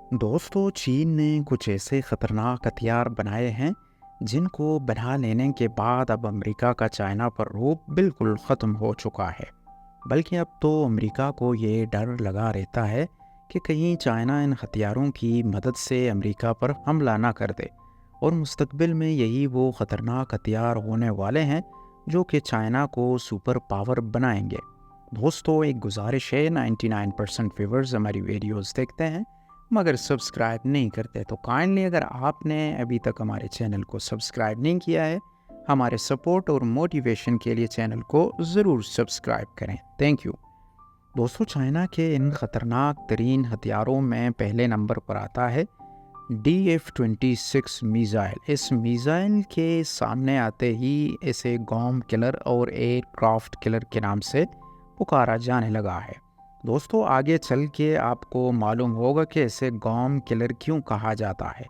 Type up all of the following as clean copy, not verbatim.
दोस्तों, चीन ने कुछ ऐसे खतरनाक हथियार बनाए हैं जिनको बना लेने के बाद अब अमेरिका का चाइना पर रोब बिल्कुल ख़त्म हो चुका है। बल्कि अब तो अमेरिका को ये डर लगा रहता है कि कहीं चाइना इन हथियारों की मदद से अमेरिका पर हमला ना कर दे और मुस्तकबिल में यही वो ख़तरनाक हथियार होने वाले हैं जो कि चाइना को सुपर पावर बनाएंगे। दोस्तों, एक गुजारिश है, 99% व्यूवर्स हमारी वीडियोस देखते हैं मगर सब्सक्राइब नहीं करते, तो काइंडली अगर आपने अभी तक हमारे चैनल को सब्सक्राइब नहीं किया है, हमारे सपोर्ट और मोटिवेशन के लिए चैनल को ज़रूर सब्सक्राइब करें। Thank you. दोस्तों, चाइना के इन ख़तरनाक तरीन हथियारों में पहले नंबर पर आता है DF-26 मीज़ाइल। इस मीज़ाइल के सामने आते ही इसे गॉम किलर और एयरक्राफ्ट किलर के नाम से पुकारा जाने लगा है। दोस्तों, आगे चल के आपको मालूम होगा कि इसे गॉम किलर क्यों कहा जाता है।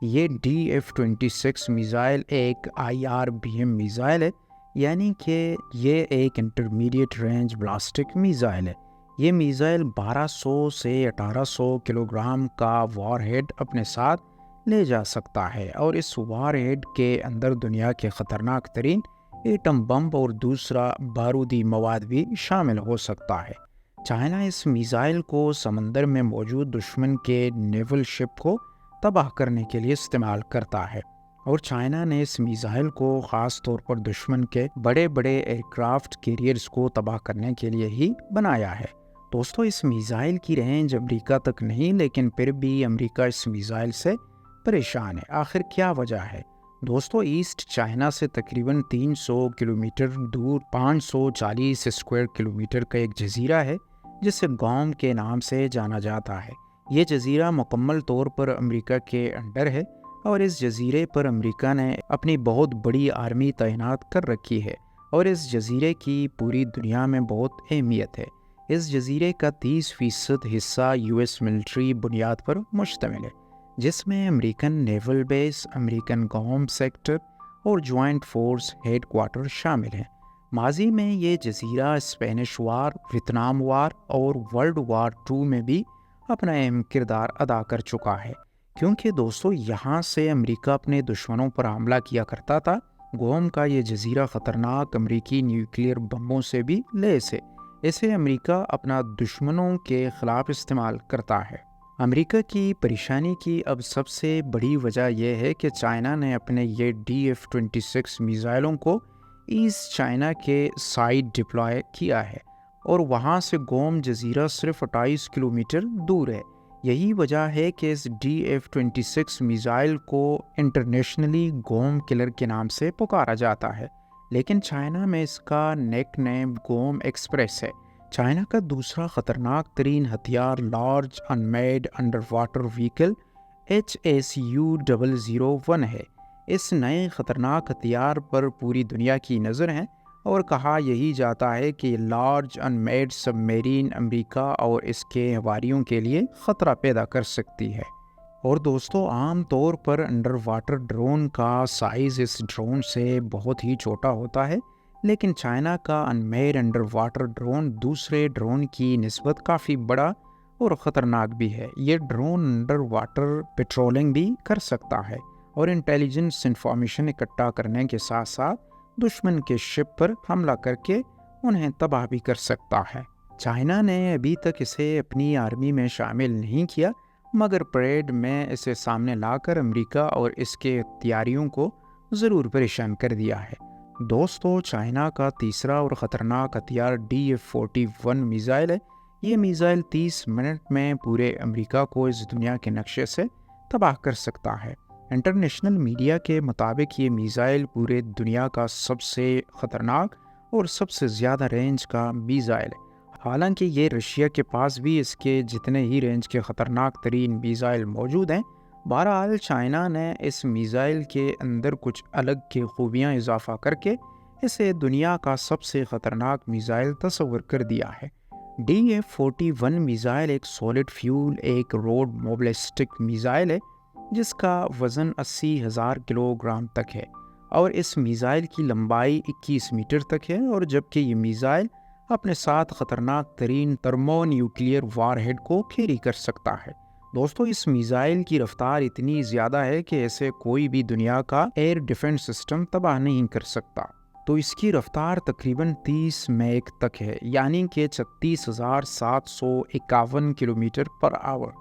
ये DF-26 मीज़ाइल एक IRBM मीज़ाइल है, यानी कि ये एक इंटरमीडिएट रेंज ब्लास्टिक मीज़ाइल है। ये मीज़ाइल 1200 से 1800 किलोग्राम का वॉरहेड अपने साथ ले जा सकता है और इस वॉरहेड के अंदर दुनिया के ख़तरनाक तरीन एटम बम और दूसरा बारूदी मवाद भी शामिल हो सकता है। चाइना इस मिसाइल को समंदर में मौजूद दुश्मन के नेवल शिप को तबाह करने के लिए इस्तेमाल करता है और चाइना ने इस मिसाइल को ख़ास तौर पर दुश्मन के बड़े बड़े एयरक्राफ्ट कैरियर्स को तबाह करने के लिए ही बनाया है। दोस्तों, इस मिसाइल की रेंज अमेरिका तक नहीं, लेकिन फिर भी अमेरिका इस मिसाइल से परेशान है। आखिर क्या वजह है? दोस्तों, ईस्ट चाइना से तकरीबन 300 किलोमीटर दूर 540 स्क्वायर किलोमीटर का एक जजीरा है जिसे गॉम के नाम से जाना जाता है। ये जजीरा मुकम्मल तौर पर अमेरिका के अंडर है और इस जजीरे पर अमेरिका ने अपनी बहुत बड़ी आर्मी तैनात कर रखी है और इस जजीरे की पूरी दुनिया में बहुत अहमियत है। इस जजीरे का 30% हिस्सा US मिलिट्री बुनियाद पर मुश्तमिल है, जिसमें American naval base, American Guam sector और जॉइंट फोर्स हेड क्वार्टर शामिल हैं। माजी में ये जजीरा स्पेनिश वार, वियतनाम वार और वर्ल्ड वार 2 में भी अपना अहम किरदार अदा कर चुका है, क्योंकि दोस्तों यहाँ से अमेरिका अपने दुश्मनों पर हमला किया करता था। गुआम का ये जजीरा ख़तरनाक अमेरिकी न्यूक्लियर बमों से भी लैस है। इसे अमेरिका अपना दुश्मनों के ख़िलाफ़ इस्तेमाल करता है। अमेरिका की परेशानी की अब सबसे बड़ी वजह यह है कि चाइना ने अपने ये DF-26 मिसाइलों को ईस्ट चाइना के साइड डिप्लॉय किया है और वहाँ से गोम जजीरा सिर्फ 28 किलोमीटर दूर है। यही वजह है कि इस DF-26 मिसाइल को इंटरनेशनली गोम किलर के नाम से पुकारा जाता है, लेकिन चाइना में इसका नेक नेम गोम एक्सप्रेस है। चाइना का दूसरा ख़तरनाक तरीन हथियार large Unmade under water vehicle HSU-001 है। इस नए ख़तरनाक हथियार पर पूरी दुनिया की नज़र है और कहा यही जाता है कि लार्ज अनमेड सबमरीन अमेरिका और इसके हवारियों के लिए ख़तरा पैदा कर सकती है। और दोस्तों, आम तौर पर अंडर वाटर ड्रोन का साइज़ इस ड्रोन से बहुत ही छोटा होता है, लेकिन चाइना का अनमेड अंडर वाटर ड्रोन दूसरे ड्रोन की निस्बत काफ़ी बड़ा और ख़तरनाक भी है। ये ड्रोन अंडर वाटर पेट्रोलिंग भी कर सकता है और इंटेलिजेंस इंफॉर्मेशन इकट्ठा करने के साथ साथ दुश्मन के शिप पर हमला करके उन्हें तबाह भी कर सकता है। चाइना ने अभी तक इसे अपनी आर्मी में शामिल नहीं किया, मगर परेड में इसे सामने लाकर अमेरिका और इसके तैयारियों को ज़रूर परेशान कर दिया है। दोस्तों, चाइना का तीसरा और ख़तरनाक हथियार DF-41 मिसाइल है। ये मिसाइल 30 मिनट में पूरे अमेरिका को इस दुनिया के नक्शे से तबाह कर सकता है। इंटरनेशनल मीडिया के मुताबिक ये मिसाइल पूरे दुनिया का सबसे ख़तरनाक और सबसे ज़्यादा रेंज का मिसाइल है। हालांकि ये रशिया के पास भी इसके जितने ही रेंज के ख़तरनाक तरीन मिसाइल मौजूद हैं। बहरहाल, चाइना ने इस मिसाइल के अंदर कुछ अलग की खूबियाँ इजाफा करके इसे दुनिया का सबसे ख़तरनाक मिसाइल तस्वर कर दिया है। DF-41 मिसाइल एक सॉलिड फ्यूल, एक रोड मोबलिस्टिक मिसाइल है जिसका वज़न 80,000 किलोग्राम तक है और इस मिसाइल की लंबाई 21 मीटर तक है, और जबकि ये मिसाइल अपने साथ ख़तरनाक तरीन थर्मो न्यूक्लियर वारहेड को कैरी कर सकता है। دوستوں اس میزائل کی رفتار اتنی زیادہ ہے کہ اسے کوئی بھی دنیا کا ایئر ڈیفنس سسٹم تباہ نہیں کر سکتا۔ تو اس کی رفتار تقریباً 30 میک تک ہے، یعنی کہ 36,751 کلومیٹر پر آور۔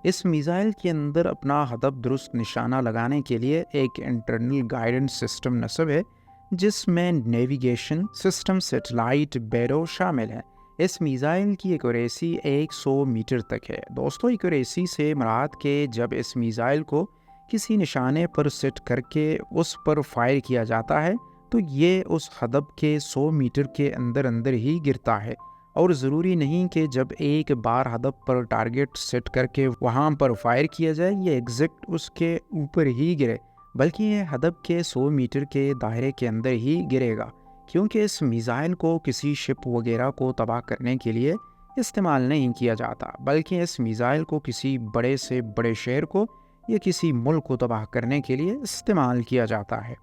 اس میزائل کے اندر اپنا ہدف درست نشانہ لگانے کے لیے ایک انٹرنل گائیڈنس سسٹم نصب ہے، جس میں نیویگیشن سسٹم، سیٹلائٹ، بیرو شامل ہیں۔ اس میزائل کی ایکوریسی 100 میٹر تک ہے۔ دوستوں ایکوریسی سے مراد کہ جب اس میزائل کو کسی نشانے پر سیٹ کر کے اس پر فائر کیا جاتا ہے تو یہ اس ہدف کے 100 میٹر کے اندر ہی گرتا ہے، اور ضروری نہیں کہ جب ایک بار ہدف پر ٹارگٹ سیٹ کر کے وہاں پر فائر کیا جائے یہ ایگزیکٹ اس کے اوپر ہی گرے، بلکہ یہ ہدف کے 100 میٹر کے دائرے کے اندر ہی گرے گا، کیونکہ اس میزائل کو کسی شپ وغیرہ کو تباہ کرنے کے لیے استعمال نہیں کیا جاتا، بلکہ اس میزائل کو کسی بڑے سے بڑے شہر کو یا کسی ملک کو تباہ کرنے کے لیے استعمال کیا جاتا ہے۔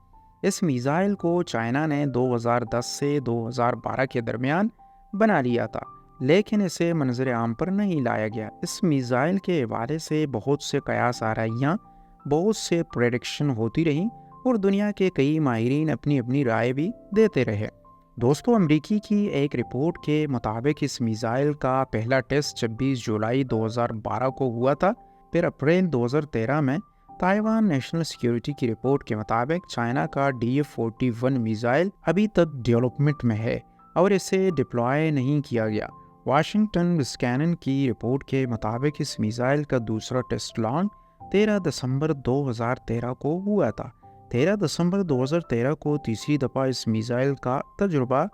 اس میزائل کو چائنا نے 2010 سے 2012 کے درمیان بنا لیا تھا، لیکن اسے منظر عام پر نہیں لایا گیا۔ اس میزائل کے حوالے سے بہت سے قیاس آرائیاں، بہت سے پریڈکشن ہوتی رہیں، اور دنیا کے کئی ماہرین اپنی اپنی رائے بھی دیتے رہے۔ دوستو امریکی کی ایک رپورٹ کے مطابق اس میزائل کا پہلا ٹیسٹ 26 جولائی 2012 کو ہوا تھا، پھر اپریل 2013 میں تائیوان نیشنل سیکیورٹی کی رپورٹ کے مطابق چائنا کا DF-41 میزائل ابھی تک ڈیولپمنٹ میں ہے اور اسے ڈپلوائے نہیں کیا گیا۔ واشنگٹن اسکینن کی رپورٹ کے مطابق اس میزائل کا دوسرا ٹیسٹ لانچ 13 دسمبر 2013 کو ہوا تھا۔ 13 دسمبر 2013 کو تیسری دفعہ اس میزائل کا تجربہ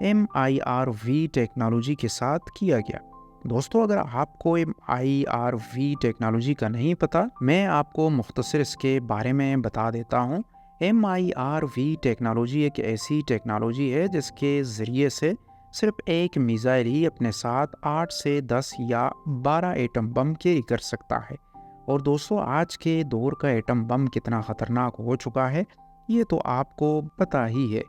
MIRV ٹیکنالوجی کے ساتھ کیا گیا۔ دوستو اگر آپ کو MIRV ٹیکنالوجی کا نہیں پتہ، میں آپ کو مختصر اس کے بارے میں بتا دیتا ہوں۔ MIRV ٹیکنالوجی ایک ایسی ٹیکنالوجی ہے جس کے ذریعے سے صرف ایک میزائل ہی اپنے ساتھ 8 سے 10 یا 12 ایٹم بم کیری کر سکتا ہے۔ اور دوستو آج کے دور کا ایٹم بم کتنا خطرناک ہو چکا ہے یہ تو آپ کو پتہ ہی ہے۔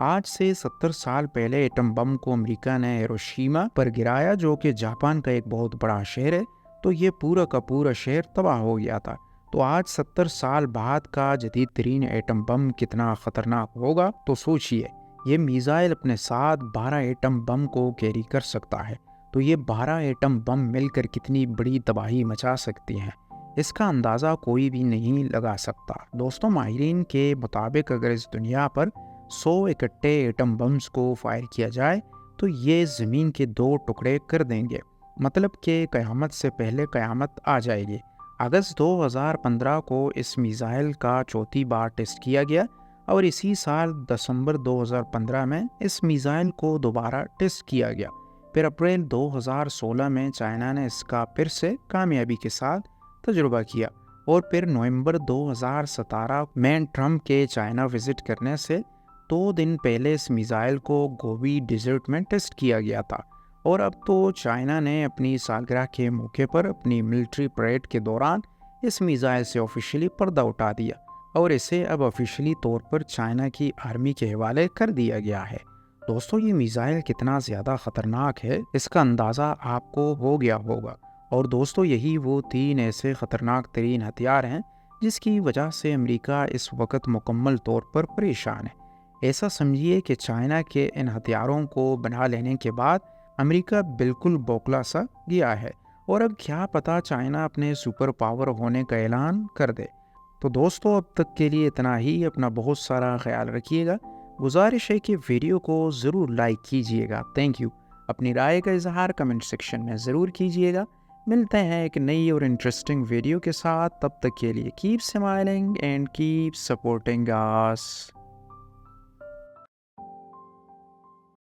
آج سے 70 سال پہلے ایٹم بم کو امریکہ نے ہیروشیما پر گرایا، جو کہ جاپان کا ایک بہت بڑا شہر ہے، تو یہ پورا کا پورا شہر تباہ ہو گیا تھا۔ تو آج 70 سال بعد کا جدید ترین ایٹم بم کتنا خطرناک ہوگا تو سوچئے۔ یہ میزائل اپنے ساتھ 12 ایٹم بم کو کیری کر سکتا ہے، تو یہ 12 ایٹم بم مل کر کتنی بڑی تباہی مچا سکتی ہیں، اس کا اندازہ کوئی بھی نہیں لگا سکتا۔ دوستوں ماہرین کے مطابق اگر اس دنیا پر 100 اکٹھے ایٹم بمز کو فائر کیا جائے تو یہ زمین کے 2 ٹکڑے کر دیں گے، مطلب کہ قیامت سے پہلے قیامت آ جائے گی۔ اگست 2015 کو اس میزائل کا چوتھی بار ٹیسٹ کیا گیا، اور اسی سال دسمبر 2015 میں اس میزائل کو دوبارہ ٹیسٹ کیا گیا۔ پھر اپریل 2016 میں چائنا نے اس کا پھر سے کامیابی کے ساتھ تجربہ کیا، اور پھر نومبر 2017 میں ٹرمپ کے چائنا وزٹ کرنے سے 2 دن پہلے اس میزائل کو گوبی ڈیزرٹ میں ٹیسٹ کیا گیا تھا۔ اور اب تو چائنا نے اپنی سالگرہ کے موقع پر اپنی ملٹری پریڈ کے دوران اس میزائل سے آفیشلی پردہ اٹھا دیا، اور اسے اب آفیشلی طور پر چائنا کی آرمی کے حوالے کر دیا گیا ہے۔ دوستو یہ میزائل کتنا زیادہ خطرناک ہے اس کا اندازہ آپ کو ہو گیا ہوگا، اور دوستو یہی وہ 3 ایسے خطرناک ترین ہتھیار ہیں جس کی وجہ سے امریکہ اس وقت مکمل طور پر پریشان ہے۔ ایسا سمجھیے کہ چائنا کے ان ہتھیاروں کو بنا لینے کے بعد امریکہ بالکل بوکھلا سا گیا ہے، اور اب کیا پتہ چائنا اپنے سپر پاور ہونے کا اعلان کر دے۔ تو دوستو اب تک کے لیے اتنا ہی، اپنا بہت سارا خیال رکھیے گا۔ گزارش ہے کہ ویڈیو کو ضرور لائک کیجیے گا۔ Thank you. اپنی رائے کا اظہار کمنٹ سیکشن میں ضرور کیجیے گا۔ ملتے ہیں ایک نئی اور انٹرسٹنگ ویڈیو کے ساتھ، تب تک کے لیے keep smiling and keep supporting us.